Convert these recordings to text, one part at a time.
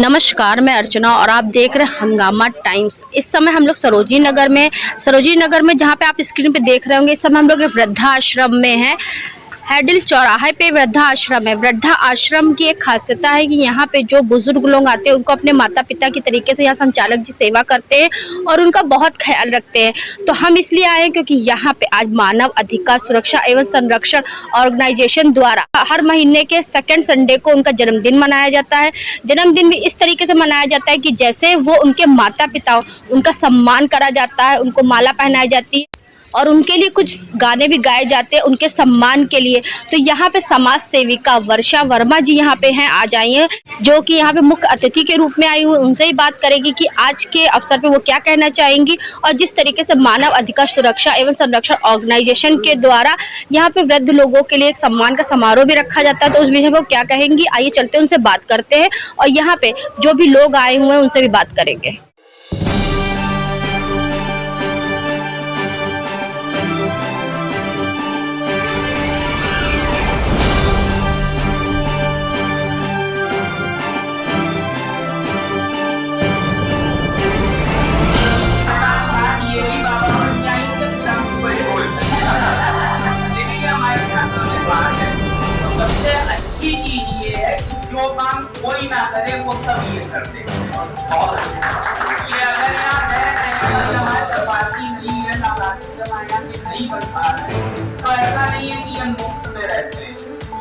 नमस्कार, मैं अर्चना और आप देख रहे हैं हंगामा टाइम्स। इस समय हम लोग सरोजिनी नगर में जहां पे आप स्क्रीन पे देख रहे होंगे, इस समय हम लोग एक वृद्धाश्रम में हैं। हैडिल चौराहे पे वृद्धाश्रम है। वृद्धाश्रम की एक खासियत है कि यहाँ पे जो बुजुर्ग लोग आते हैं उनको अपने माता पिता की तरीके से यहाँ संचालक जी सेवा करते हैं और उनका बहुत ख्याल रखते हैं। तो हम इसलिए आए हैं क्योंकि यहाँ पे आज मानव अधिकार सुरक्षा एवं संरक्षण ऑर्गेनाइजेशन द्वारा हर महीने के सेकंड संडे को उनका जन्मदिन मनाया जाता है। जन्मदिन भी इस तरीके से मनाया जाता है कि जैसे वो उनके माता पिता, उनका सम्मान करा जाता है, उनको माला पहनाई जाती है और उनके लिए कुछ गाने भी गाए जाते हैं उनके सम्मान के लिए। तो यहाँ पे समाज सेविका वर्षा वर्मा जी यहाँ पे हैं, आज आई हैं, जो कि यहाँ पे मुख्य अतिथि के रूप में आई हुई। उनसे ही बात करेगी कि आज के अवसर पे वो क्या कहना चाहेंगी और जिस तरीके से मानव अधिकार सुरक्षा एवं संरक्षण ऑर्गेनाइजेशन के द्वारा यहाँ पे वृद्ध लोगों के लिए एक सम्मान का समारोह भी रखा जाता है, तो उस विषय में वो क्या कहेंगी, आइए चलते उनसे बात करते हैं और यहाँ पे जो भी लोग आए हुए हैं उनसे भी बात करेंगे। सबसे अच्छी चीज ये है कि जो काम कोई ना करे वो सब ये कर दे। और ये अगर यहाँ है पार्टी नहीं है, नहीं बन पा रहे, तो ऐसा नहीं है कि हम मुफ्त में रहते हैं।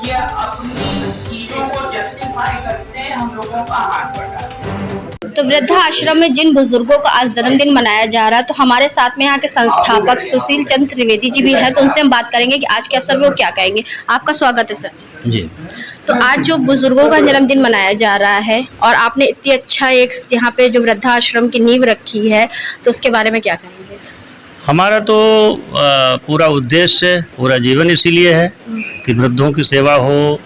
ये अपनी चीजों को जस्टिफाई करते हैं, हम लोगों का हाथ बढ़ाते हैं। तो वृद्धाश्रम में जिन बुजुर्गों का आज जन्मदिन मनाया जा रहा है, तो हमारे साथ में यहाँ के संस्थापक सुशील चंद्र त्रिवेदी जी भी हैं, तो उनसे हम बात करेंगे कि आज के अवसर पे वो क्या कहेंगे। आपका स्वागत है सर जी। तो आज जो बुजुर्गों का जन्मदिन मनाया जा रहा है और आपने इतनी अच्छा एक यहाँ पे जो वृद्धाश्रम की नींव रखी है, तो उसके बारे में क्या कहेंगे। हमारा तो पूरा उद्देश्य, पूरा जीवन इसीलिए है कि वृद्धों की सेवा हो,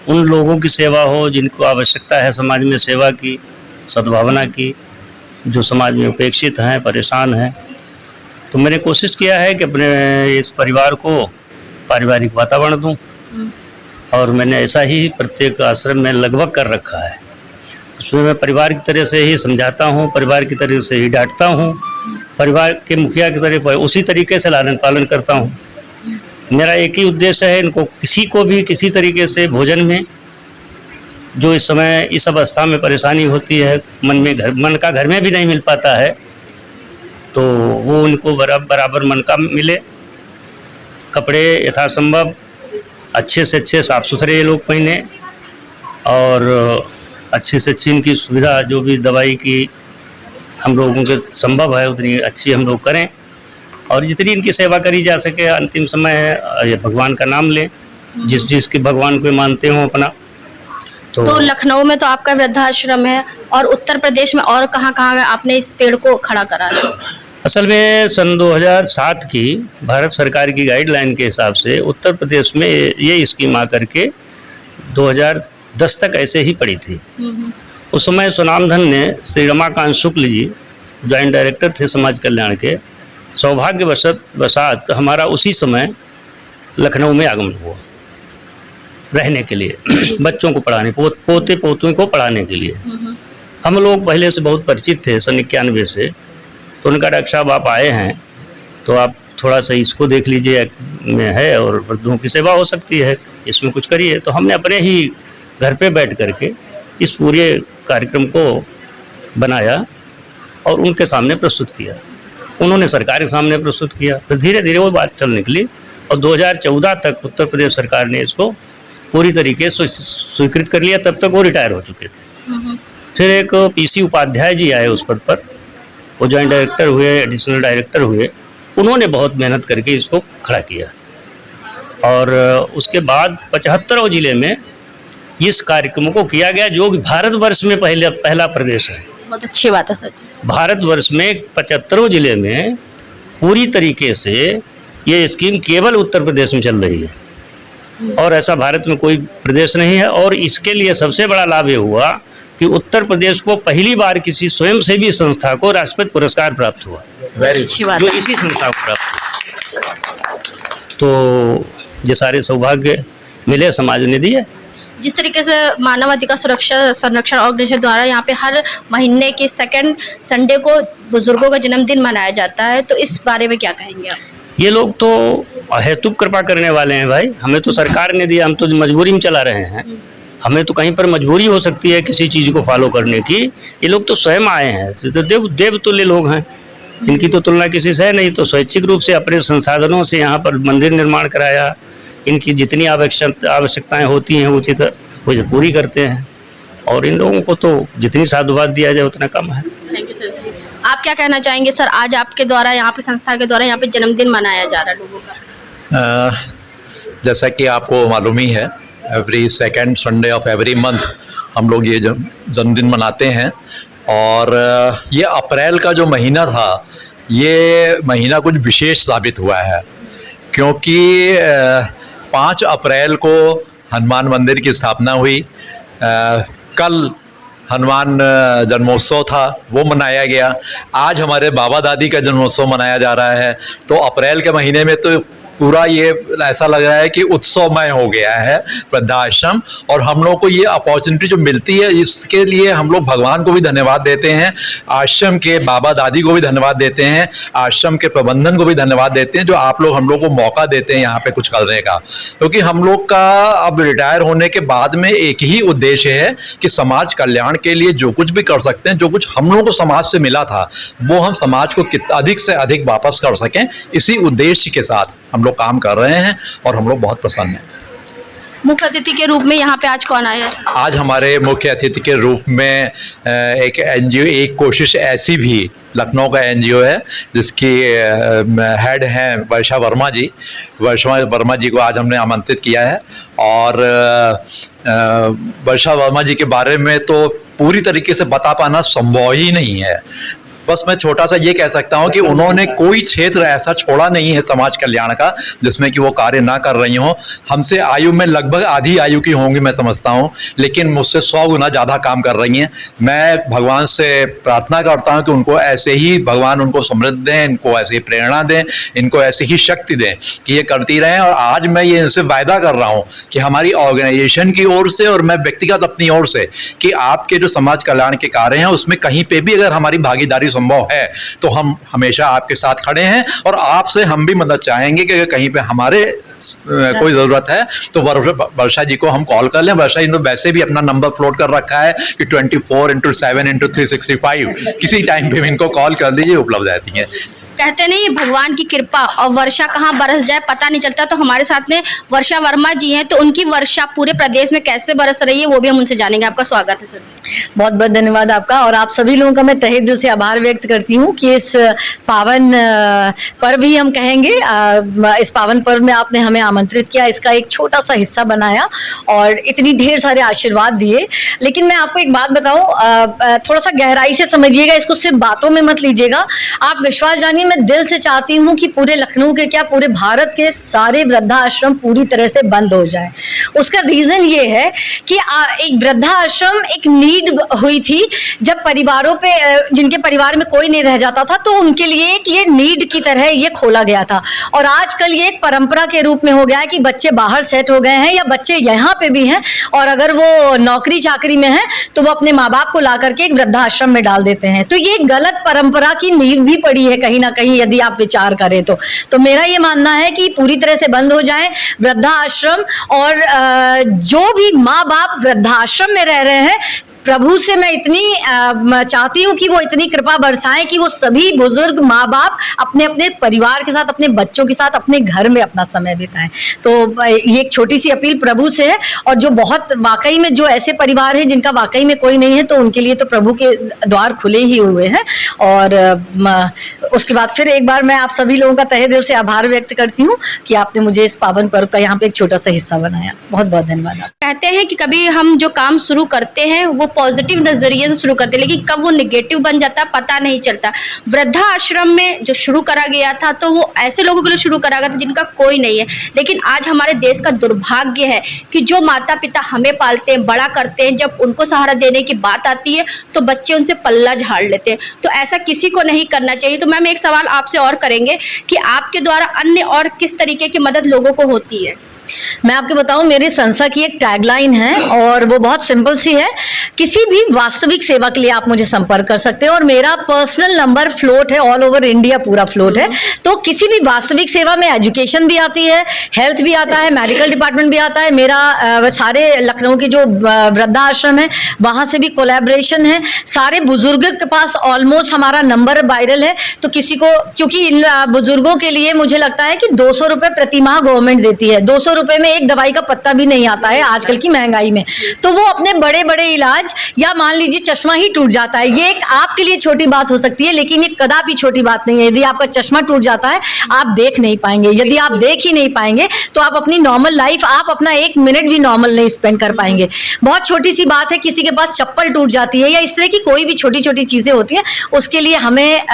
उन लोगों की सेवा हो जिनको आवश्यकता है समाज में सेवा की, सद्भावना की, जो समाज में उपेक्षित हैं, परेशान हैं। तो मैंने कोशिश किया है कि अपने इस परिवार को पारिवारिक वातावरण दूं और मैंने ऐसा ही प्रत्येक आश्रम में लगभग कर रखा है। उसमें मैं परिवार की तरह से ही समझाता हूं, परिवार की तरह से ही डांटता हूं, परिवार के मुखिया की तरह उसी तरीके से लालन पालन करता हूं। मेरा एक ही उद्देश्य है, इनको किसी को भी किसी तरीके से भोजन में जो इस समय इस अवस्था में परेशानी होती है, मन का घर में भी नहीं मिल पाता है, तो वो उनको बराबर मन का मिले। कपड़े यथासंभव अच्छे से अच्छे साफ़ सुथरे ये लोग पहने और अच्छी से अच्छी इनकी सुविधा, जो भी दवाई की हम लोगों के संभव है उतनी अच्छी हम लोग करें और जितनी इनकी सेवा करी जा सके। अंतिम समय है, ये भगवान का नाम लें, जिस के भगवान को मानते हो अपना। तो लखनऊ में तो आपका वृद्धाश्रम है और उत्तर प्रदेश में और कहाँ आपने इस पेड़ को खड़ा करा है। असल में सन 2007 की भारत सरकार की गाइडलाइन के हिसाब से उत्तर प्रदेश में ये स्कीम आकर के 2010 तक ऐसे ही पड़ी थी। उस समय सुनामधन ने श्री रमाकांत शुक्ल जी जॉइंट डायरेक्टर थे समाज कल्याण के, सौभाग्यवशात हमारा उसी समय लखनऊ में आगमन हुआ रहने के लिए, बच्चों को पढ़ाने, पोते पोतों को पढ़ाने के लिए। हम लोग पहले से बहुत परिचित थे सन 91 से। तो उनका डॉक्टर साहब आप आए हैं तो आप थोड़ा सा इसको देख लीजिए में है और वृद्धों की सेवा हो सकती है, इसमें कुछ करिए। तो हमने अपने ही घर पे बैठ करके इस पूरे कार्यक्रम को बनाया और उनके सामने प्रस्तुत किया। उन्होंने सरकार के सामने प्रस्तुत किया। तो धीरे धीरे वो बात चल निकली और 2014 तक उत्तर प्रदेश सरकार ने इसको पूरी तरीके से स्वीकृत कर लिया। तब तक वो रिटायर हो चुके थे। फिर एक पीसी उपाध्याय जी आए उस पद पर, वो जॉइंट डायरेक्टर हुए, एडिशनल डायरेक्टर हुए। उन्होंने बहुत मेहनत करके इसको खड़ा किया और उसके बाद 75 जिले में इस कार्यक्रम को किया गया, जो कि भारतवर्ष में पहला प्रदेश है। बहुत अच्छी बात है सर। भारतवर्ष में 75 जिले में पूरी तरीके से ये स्कीम केवल उत्तर प्रदेश में चल रही है और ऐसा भारत में कोई प्रदेश नहीं है। और इसके लिए सबसे बड़ा लाभ ये हुआ कि उत्तर प्रदेश को पहली बार किसी स्वयंसेवी संस्था को राष्ट्रपति पुरस्कार प्राप्त हुआ, जो इसी संस्था को प्राप्त हुआ। तो ये सारे सौभाग्य मिले, समाज ने दिए जिस तरीके से मानव अधिकार सुरक्षा संरक्षण ऑर्गेनाइजेशन द्वारा यहाँ पे हर महीने के सेकंड संडे को बुजुर्गों का जन्मदिन मनाया जाता है, तो इस बारे में क्या कहेंगे आप? ये लोग तो अहेतुक कृपा करने वाले हैं भाई, हमें तो सरकार ने दिया, हम तो मजबूरी में चला रहे हैं। हमें तो कहीं पर मजबूरी हो सकती है किसी चीज़ को फॉलो करने की। ये लोग तो स्वयं आए हैं, तो देव तुल्य लोग हैं, इनकी तो तुलना किसी से है नहीं। तो स्वैच्छिक रूप से अपने संसाधनों से यहाँ पर मंदिर निर्माण कराया, इनकी जितनी आवश्यकताएं होती हैं उचित वो पूरी करते हैं, और इन लोगों को तो जितनी साधुवाद दिया जाए उतना कम है। थैंक यू सर जी। आप क्या कहना चाहेंगे सर, आज आपके द्वारा यहाँ पे संस्था के द्वारा यहाँ पे जन्मदिन मनाया जा रहा है लोगों का? जैसा कि आपको मालूम ही है, every second Sunday off every month हम लोग ये जन्मदिन मनाते हैं। और ये अप्रैल का जो महीना था, ये महीना कुछ विशेष साबित हुआ है, क्योंकि 5 अप्रैल को हनुमान मंदिर की स्थापना हुई। कल हनुमान जन्मोत्सव था, वो मनाया गया। आज हमारे बाबा दादी का जन्मोत्सव मनाया जा रहा है। तो अप्रैल के महीने में तो पूरा ये ऐसा लग रहा है कि उत्सवमय हो गया है वृद्धाश्रम। और हम लोग को ये अपॉर्चुनिटी जो मिलती है, इसके लिए हम लोग भगवान को भी धन्यवाद देते हैं, आश्रम के बाबा दादी को भी धन्यवाद देते हैं, आश्रम के प्रबंधन को भी धन्यवाद देते हैं, जो आप लोग हम लोग को मौका देते हैं यहाँ पे कुछ करने का। क्योंकि हम लोग का अब रिटायर होने के बाद में एक ही उद्देश्य है कि समाज कल्याण के लिए जो कुछ भी कर सकते हैं, जो कुछ हम लोगों को समाज से मिला था, वो हम समाज को अधिक से अधिक वापस कर सकें, इसी उद्देश्य के साथ हम लोग काम कर रहे हैं। और हम लोग बहुत प्रसन्न हैं। मुख्य अतिथि के रूप में यहाँ पे आज कौन आया? आज हमारे मुख्य अतिथि के रूप में एक एनजीओ, एक कोशिश ऐसी भी लखनऊ का एनजीओ है, जिसकी हेड हैं वर्षा वर्मा जी। वर्षा वर्मा जी को आज हमने आमंत्रित किया है। और वर्षा वर्मा जी के बारे में तो पूरी तरीके से बता पाना संभव ही नहीं है। बस मैं छोटा सा ये कह सकता हूँ कि उन्होंने कोई क्षेत्र ऐसा छोड़ा नहीं है समाज कल्याण का जिसमें कि वो कार्य ना कर रही हों। हमसे आयु में लगभग आधी आयु की होंगी मैं समझता हूँ, लेकिन मुझसे 100 गुना ज़्यादा काम कर रही हैं। मैं भगवान से प्रार्थना करता हूँ कि उनको ऐसे ही भगवान उनको समृद्धि दें, इनको ऐसे ही प्रेरणा दें, इनको ऐसी ही शक्ति दें कि ये करती रहें। और आज मैं ये इनसे वायदा कर रहा हूँ कि हमारी ऑर्गेनाइजेशन की ओर से और मैं व्यक्तिगत अपनी ओर से कि आपके जो समाज कल्याण के कार्य हैं उसमें कहीं पे भी अगर हमारी भागीदारी संभव है तो हम हमेशा आपके साथ खड़े हैं। और आपसे हम भी मदद चाहेंगे कि अगर कहीं पे हमारे कोई ज़रूरत है तो वर्षा जी को हम कॉल कर लें। वर्षा जी ने वैसे भी अपना नंबर फ्लोट कर रखा है कि 24/7/365 किसी टाइम पे इनको कॉल कर लीजिए, उपलब्ध रहती हैं। कहते नहीं भगवान की कृपा और वर्षा कहाँ बरस जाए पता नहीं चलता। तो हमारे साथ में वर्षा वर्मा जी हैं, तो उनकी वर्षा पूरे प्रदेश में कैसे बरस रही है वो भी हम उनसे जानेंगे। आपका स्वागत है सर जी। बहुत बहुत धन्यवाद आपका, और आप सभी लोगों का मैं तहे दिल से आभार व्यक्त करती हूँ कि इस पावन पर्व ही हम कहेंगे, इस पावन पर्व में आपने हमें आमंत्रित किया, इसका एक छोटा सा हिस्सा बनाया और इतनी ढेर सारे आशीर्वाद दिए। लेकिन मैं आपको एक बात बताऊँ, थोड़ा सा गहराई से समझिएगा, इसको सिर्फ बातों में मत लीजिएगा। आप विश्वास जानिए, मैं दिल से चाहती हूँ कि पूरे लखनऊ के क्या पूरे भारत के सारे वृद्धाश्रम पूरी तरह से बंद हो जाए। उसका रीजन ये है कि एक वृद्धाश्रम एक नीड हुई थी जब परिवारों पे, जिनके परिवार में कोई नहीं रह जाता था, तो उनके लिए एक ये नीड की तरह ये खोला गया था। और आजकल ये एक परंपरा के रूप में हो गया है कि बच्चे बाहर सेट हो गए हैं या बच्चे यहाँ पे भी हैं, और अगर वो नौकरी चाकरी में है तो वो अपने माँ बाप को ला करके एक वृद्धाश्रम में डाल देते हैं। तो ये गलत परंपरा की नींव भी पड़ी है कहीं ना कहीं, यदि आप विचार करें तो मेरा ये मानना है कि पूरी तरह से बंद हो जाए वृद्धाश्रम। और जो भी माँ बाप वृद्धाश्रम में रह रहे हैं, प्रभु से मैं इतनी चाहती हूँ कि वो इतनी कृपा बरसाएं कि वो सभी बुजुर्ग माँ बाप अपने अपने परिवार के साथ, अपने बच्चों के साथ अपने घर में अपना समय बिताएं। तो ये एक छोटी सी अपील प्रभु से है। और जो बहुत वाकई में जो ऐसे परिवार हैं जिनका वाकई में कोई नहीं है, तो उनके लिए तो प्रभु के द्वार खुले ही हुए हैं। और उसके बाद फिर एक बार मैं आप सभी लोगों का तहे दिल से आभार व्यक्त करती हूँ कि आपने मुझे इस पावन पर्व का यहाँ पे एक छोटा सा हिस्सा बनाया। बहुत बहुत धन्यवाद। कहते हैं कि कभी हम जो काम शुरू करते हैं वो पॉजिटिव नजरिए से शुरू करते हैं, लेकिन कब वो नेगेटिव बन जाता है पता नहीं चलता। वृद्धा आश्रम में जो शुरू करा गया था तो वो ऐसे लोगों के लिए शुरू करा गया था जिनका कोई नहीं है। लेकिन आज हमारे देश का दुर्भाग्य है कि जो माता पिता हमें पालते हैं, बड़ा करते हैं, जब उनको सहारा देने की बात आती है तो बच्चे उनसे पल्ला झाड़ लेते हैं। तो ऐसा किसी को नहीं करना चाहिए। तो मैम एक सवाल आपसे और करेंगे कि आपके द्वारा अन्य और किस तरीके की मदद लोगों को होती है? मैं आपको बताऊं, मेरी संस्था की एक टैगलाइन है और वो बहुत सिंपल सी है, किसी भी वास्तविक सेवा के लिए आप मुझे संपर्क कर सकते हैं। और मेरा पर्सनल नंबर फ्लोट है, ऑल ओवर इंडिया पूरा फ्लोट है। तो किसी भी वास्तविक सेवा में एजुकेशन भी आती है, हेल्थ भी आता है, मेडिकल डिपार्टमेंट भी आता है। मेरा सारे लखनऊ के जो वृद्धाश्रम है वहाँ से भी कोलैबोरेशन है। सारे बुजुर्ग के पास ऑलमोस्ट हमारा नंबर वायरल है। तो किसी को, क्योंकि इन बुजुर्गों के लिए मुझे लगता है कि 200 रुपये प्रति माह गवर्नमेंट देती है, 200 रुपये में एक दवाई का पत्ता भी नहीं आता है आजकल की महंगाई में। तो वो अपने बड़े बड़े इलाज, या मान लीजिए चश्मा ही टूट जाता है, ये एक आपके लिए छोटी बात हो सकती है, लेकिन ये कदापि छोटी बात नहीं है। यदि आपका चश्मा टूट जाता है आप देख नहीं पाएंगे, यदि आप देख ही नहीं पाएंगे तो आप अपनी नॉर्मल लाइफ, आप अपना 1 मिनट भी नॉर्मल नहीं स्पेंड कर पाएंगे। बहुत छोटी सी बात है, किसी के पास चप्पल टूट जाती है या इस तरह की कोई भी छोटी छोटी चीजें होती हैं, उसके लिए हमें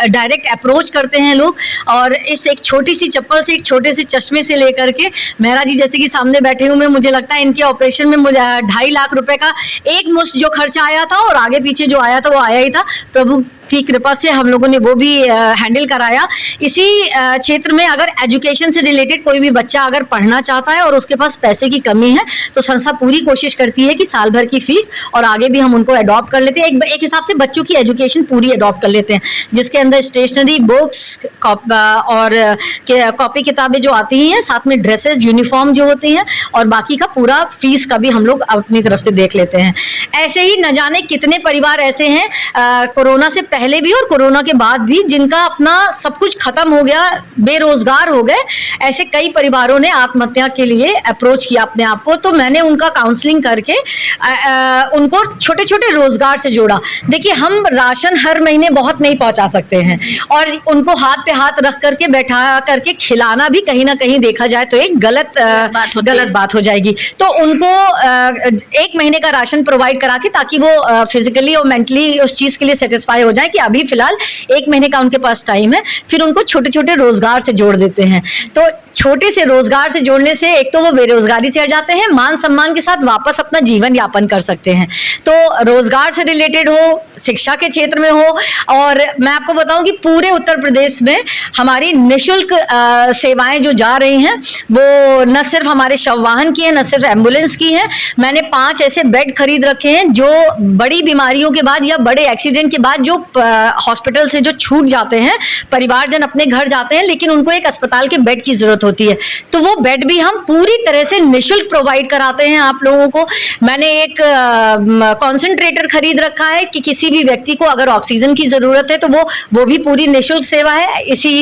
डायरेक्ट अप्रोच करते हैं लोग। और इस एक छोटी सी चप्पल से, एक छोटे से चश्मे से लेकर के, मेहरा जी जैसे कि सामने बैठे हुए, मुझे लगता है इनके ऑपरेशन में मुझे 2.5 लाख रुपए का एक मुश्त जो खर्चा आया था, और आगे पीछे जो आया था वो आया ही था। प्रभु की कृपा से हम लोगों ने वो भी हैंडल कराया। इसी क्षेत्र में अगर एजुकेशन से रिलेटेड कोई भी बच्चा अगर पढ़ना चाहता है और उसके पास पैसे की कमी है, तो संस्था पूरी कोशिश करती है कि साल भर की फीस, और आगे भी हम उनको अडॉप्ट कर लेते हैं। एक हिसाब से बच्चों की एजुकेशन पूरी अडॉप्ट कर लेते हैं, जिसके अंदर स्टेशनरी, बुक्स और कॉपी किताबें जो आती हैं, साथ में ड्रेसेस, यूनिफॉर्म जो होती हैं, और बाकी का पूरा फीस का भी हम लोग अपनी तरफ से देख लेते हैं। ऐसे ही न जाने कितने परिवार ऐसे हैं कोरोना से पहले भी और कोरोना के बाद भी, जिनका अपना सब कुछ खत्म हो गया, बेरोजगार हो गए। ऐसे कई परिवारों ने आत्महत्या के लिए अप्रोच किया अपने आप को। तो मैंने उनका काउंसलिंग करके उनको छोटे छोटे रोजगार से जोड़ा। देखिए, हम राशन हर महीने बहुत नहीं पहुंचा सकते हैं, और उनको हाथ पे हाथ रख करके बैठा करके खिलाना भी कहीं ना कहीं देखा जाए तो एक गलत बात हो जाएगी। तो उनको 1 महीने का राशन प्रोवाइड करा के, ताकि वो फिजिकली और मेंटली उस चीज के लिए सेटिस्फाई हो जाए कि अभी फिलहाल 1 महीने का उनके पास टाइम है, फिर उनको छोटे छोटे रोजगार से जोड़ देते हैं। तो छोटे से रोजगार से जोड़ने से एक तो वो बेरोजगारी से हट जाते हैं, मान सम्मान के साथ वापस अपना जीवन यापन कर सकते हैं। तो रोजगार से रिलेटेड हो, शिक्षा के क्षेत्र में हो, और मैं आपको बताऊं कि पूरे उत्तर प्रदेश में हमारी निःशुल्क सेवाएं जो जा रही हैं, वो न सिर्फ हमारे शव वाहन की है, न सिर्फ एम्बुलेंस की है। मैंने 5 ऐसे बेड खरीद रखे हैं जो बड़ी बीमारियों के बाद या बड़े एक्सीडेंट के बाद जो हॉस्पिटल से जो छूट जाते हैं, परिवारजन अपने घर जाते हैं, लेकिन उनको एक अस्पताल के बेड की जरूरत होती है, तो वो बेड भी हम पूरी तरह से निःशुल्क प्रोवाइड कराते हैं आप लोगों को। मैंने एक कॉन्सेंट्रेटर खरीद रखा है कि किसी भी व्यक्ति को अगर ऑक्सीजन की जरूरत है तो वो भी पूरी निःशुल्क सेवा है। इसी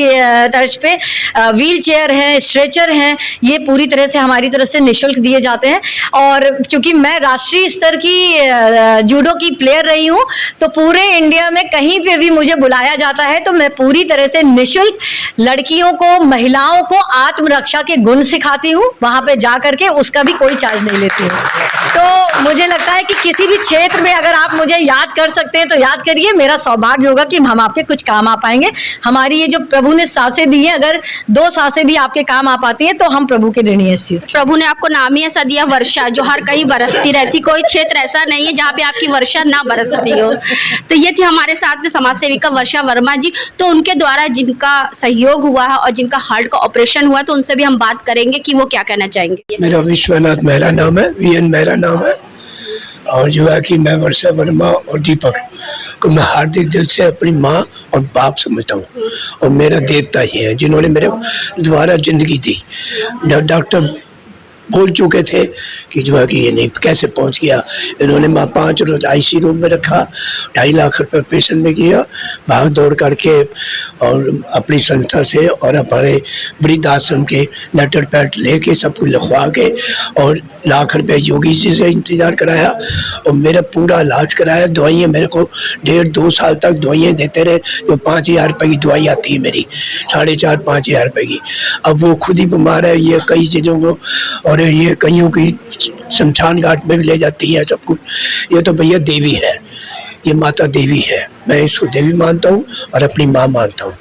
तर्ज पे व्हील चेयर है, स्ट्रेचर हैं, ये पूरी तरह से हमारी तरफ से निःशुल्क दिए जाते हैं। और क्योंकि मैं राष्ट्रीय स्तर की जूडो की प्लेयर रही हूँ, तो पूरे इंडिया में कहीं पे भी मुझे बुलाया जाता है तो मैं पूरी तरह से निःशुल्क लड़कियों को, महिलाओं को आत्मरक्षा के गुण सिखाती हूँ। वहाँ पे जा करके उसका भी कोई चार्ज नहीं लेती हूँ। तो मुझे लगता है कि किसी भी क्षेत्र में अगर आप मुझे याद कर सकते हैं तो याद करिए, मेरा सौभाग्य होगा कि हम आपके कुछ काम आ पाएंगे। हमारी ये जो प्रभु ने सांसें दी हैं, अगर 2 सांसें भी आपके काम आ पाती हैं तो हम प्रभु के ऋणी हैं इस चीज। प्रभु ने आपको नाम ही ऐसा दिया, वर्षा, जो हर कहीं बरसती रहती। कोई क्षेत्र ऐसा नहीं है जहाँ पे आपकी वर्षा ना बरसती हो। तो ये थी हमारे साथ में समाज सेविका वर्षा वर्मा जी। तो उनके द्वारा जिनका सहयोग हुआ है और जिनका हार्ट का ऑपरेशन हुआ, तो उनसे भी हम बात करेंगे कि वो क्या कहना चाहेंगे। मेरा विश्वनाथ मेहरा नाम है, VN मेहरा नाम है, और जो है कि मैं वर्षा वर्मा और दीपक को मैं हार्दिक दिल से अपनी माँ और बाप समझता हूँ, और मेरा देवता ही है जिन्होंने मेरे द्वारा जिंदगी दी। डॉक्टर बोल चुके थे कि जो है कि ये नहीं कैसे पहुंच गया, इन्होंने 5 रोज IC रूम में रखा, 2.5 लाख रुपए ऑपरेशन में किया, भाग दौड़ करके, और अपनी संस्था से और हमारे वृद्धाश्रम के लेटर पैड लेके सब कुछ लिखवा के, और लाख रुपए योगी जी से इंतजार कराया, और मेरा पूरा इलाज कराया। दवाइयाँ मेरे को 1.5-2 साल तक दवाइयाँ देते रहे, जो 5,000 रुपये की दवाई आती है मेरी, 4,500-5,000 रुपये की। अब वो खुद ही बीमार है, ये कई चीज़ों को, और ये कईयों की शमशान घाट में भी ले जाती है सब कुछ। ये तो भैया देवी है, ये माता देवी है, मैं इसको देवी मानता हूँ और अपनी माँ मानता हूँ।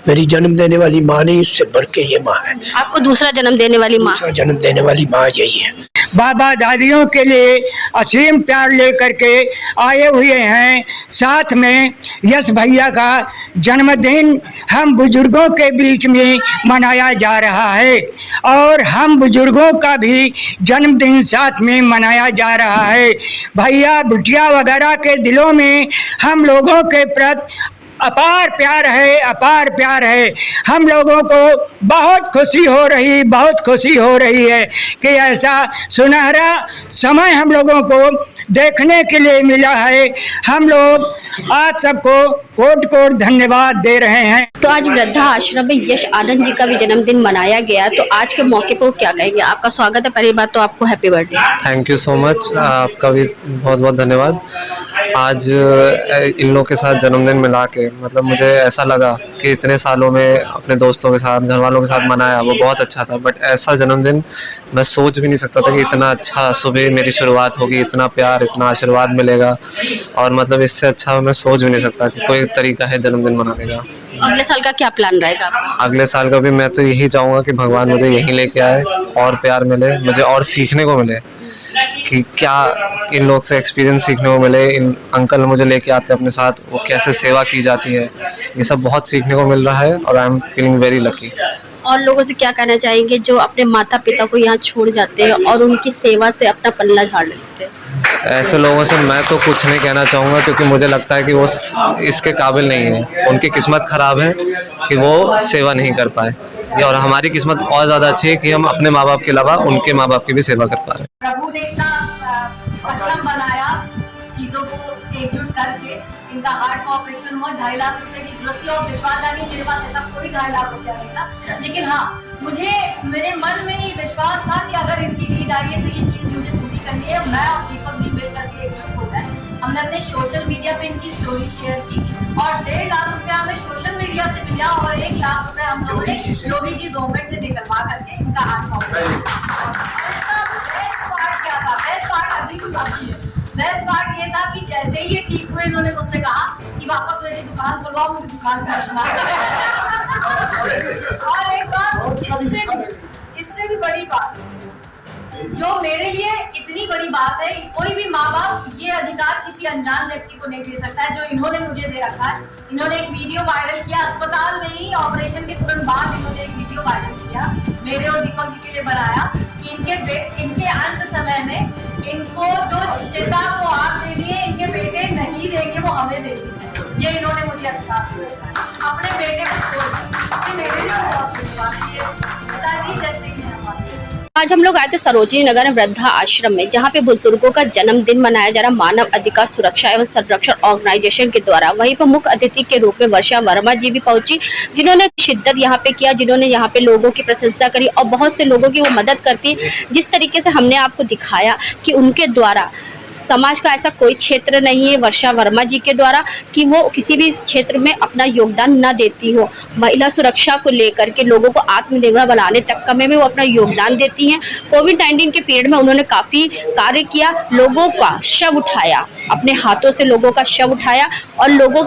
मेरी जन्म देने वाली माँ नहीं, इससे बढ़ के ये माँ है। आपको दूसरा जन्म देने वाली माँ। दूसरा जन्म देने वाली माँ यही है। बाबा दादियों के लिए असीम प्यार लेकर के आए हुए हैं। साथ में यश भैया का जन्मदिन हम बुजुर्गों के बीच में मनाया जा रहा है और हम बुजुर्गों का भी जन्मदिन साथ में मनाया जा रहा है। भैया बिटिया वगैरह के दिलों में हम लोगों के प्रति अपार प्यार है, अपार प्यार है। हम लोगों को बहुत खुशी हो रही है कि ऐसा सुनहरा समय हम लोगों को देखने के लिए मिला है। हम लोग आप सबको कोट कोट धन्यवाद दे रहे हैं। तो आज वृद्धा आश्रम में यश आनंद जी का भी जन्मदिन मनाया गया, तो आज के मौके पर क्या कहेंगे? आपका स्वागत है, पहली बात तो आपको happy birthday. Thank you so much, आपका भी बहुत बहुत धन्यवाद। आज इन लोगों के साथ जन्मदिन मिला के मतलब मुझे ऐसा लगा कि इतने सालों में अपने दोस्तों के साथ, घर वालों के साथ मनाया, वो बहुत अच्छा था। बट ऐसा जन्मदिन मैं सोच भी नहीं सकता था कि इतना अच्छा सुबह मेरी शुरुआत होगी, इतना प्यार, इतना आशीर्वाद मिलेगा, और मतलब इससे अच्छा मैं सोच भी नहीं सकता कि कोई तरीका है जन्मदिन मनाने का। अगले साल का क्या प्लान रहेगा आपका? अगले साल का भी मैं तो यही चाहूँगा कि भगवान मुझे यहीं लेके आए और प्यार मिले, मुझे और सीखने को मिले कि क्या इन लोग से एक्सपीरियंस सीखने को मिले। इन अंकल मुझे लेके आते हैं अपने साथ, वो कैसे सेवा की जाती है, ये सब बहुत सीखने को मिल रहा है और I am feeling very lucky. और लोगों से क्या कहना चाहेंगे जो अपने माता पिता को यहाँ छोड़ जाते हैं और उनकी सेवा से अपना पल्ला झाड़ लेते हैं? ऐसे लोगों से मैं तो कुछ नहीं कहना चाहूँगा, क्योंकि मुझे लगता है कि वो इसके काबिल नहीं है। उनकी किस्मत खराब है कि वो सेवा नहीं कर पाए, और हमारी किस्मत और ज़्यादा अच्छी है कि हम अपने माँ बाप के अलावा उनके माँ बाप की भी सेवा कर पा रहे हैं। प्रभु ने इतना सक्षम बनाया चीजों को एकजुट करके। इनका हार्ट का ऑपरेशन हुआ, 2.5 लाख रुपए की जरूरत थी, और विश्वास जानिए मेरे पास ऐसा कोई 2.5 लाख रुपया नहीं था। लेकिन हाँ, मुझे मेरे मन में ये विश्वास था कि अगर इनकी नीड आई है तो ये चीज मुझे पूरी करनी है। मैं और दीपक जी मिलकर के एकजुट हो गए। हमने अपने सोशल मीडिया पे इनकी स्टोरी शेयर की और 1.5 लाख रुपया हमें सोशल मीडिया से मिला और 1 लाख रुपया हम लोगों ने रोहित जी गवर्नमेंट से निकलवा करके इनका हार्ट का ऑपरेशन। बेस्ट पार्ट क्या था? बेस्ट पार्ट अभी भी बाकी है। बेस्ट पार्ट ये था कि जैसे ही ये ठीक हुए, इन्होंने मुझसे कहा कि वापस मेरी दुकान खुलवाओ, मुझे दुकान पहुंचना और एक बात, इससे भी बड़ी बात जो मेरे लिए इतनी बड़ी बात है, कोई भी माँ बाप ये अधिकार किसी अनजान व्यक्ति को नहीं दे सकता है जो इन्होंने मुझे दे रखा है। इन्होंने एक वीडियो वायरल किया अस्पताल में ही, ऑपरेशन के तुरंत बाद इन्होंने एक वीडियो वायरल किया, मेरे और दीपक जी के लिए बनाया कि इनके अंत समय में इनको जो चिता को आग देनी है, इनके बेटे नहीं देंगे, वो हमें देंगे। ये इन्होंने मुझे अधिकार दिया अपने बेटे को छोड़। मेरे लिए बहुत बड़ी बात है पिताजी जैसे कि आज हम लोग आए थे सरोजिनी नगर में वृद्धा आश्रम में, जहां पे बुजुर्गों का जन्मदिन मनाया जा रहा। मानव अधिकार सुरक्षा एवं संरक्षण ऑर्गेनाइजेशन के द्वारा वहीं पर मुख्य अतिथि के रूप में वर्षा वर्मा जी भी पहुंची, जिन्होंने शिद्दत यहाँ पे किया, जिन्होंने यहाँ पे लोगों की प्रशंसा करी और बहुत से लोगों की वो मदद करती। जिस तरीके से हमने आपको दिखाया कि उनके द्वारा समाज का ऐसा कोई क्षेत्र नहीं है वर्षा वर्मा जी के द्वारा कि वो किसी भी क्षेत्र में अपना योगदान न देती हो। महिला सुरक्षा को लेकर के लोगों को आत्मनिर्भर बनाने तक में भी वो अपना योगदान देती हैं। कोविड-19 के पीरियड में उन्होंने काफ़ी कार्य किया, लोगों का शव उठाया, अपने हाथों से लोगों का शव उठाया और लोगों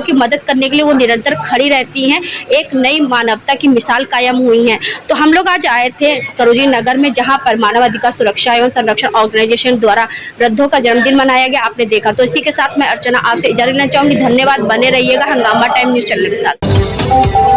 की मदद करने के लिए वो निरंतर खड़ी रहती हैं। एक नई मानवता की मिसाल कायम हुई है। तो हम लोग आज आए थे सरोजिनी नगर में, जहाँ पर मानव अधिकार सुरक्षा एवं संरक्षण ऑर्गेनाइजेशन द्वारा वृद्धों का जन्मदिन मनाया गया, आपने देखा। तो इसी के साथ मैं अर्चना आपसे इजाजत लेना चाहूंगी। धन्यवाद, बने रहिएगा हंगामा टाइम न्यूज चैनल के साथ।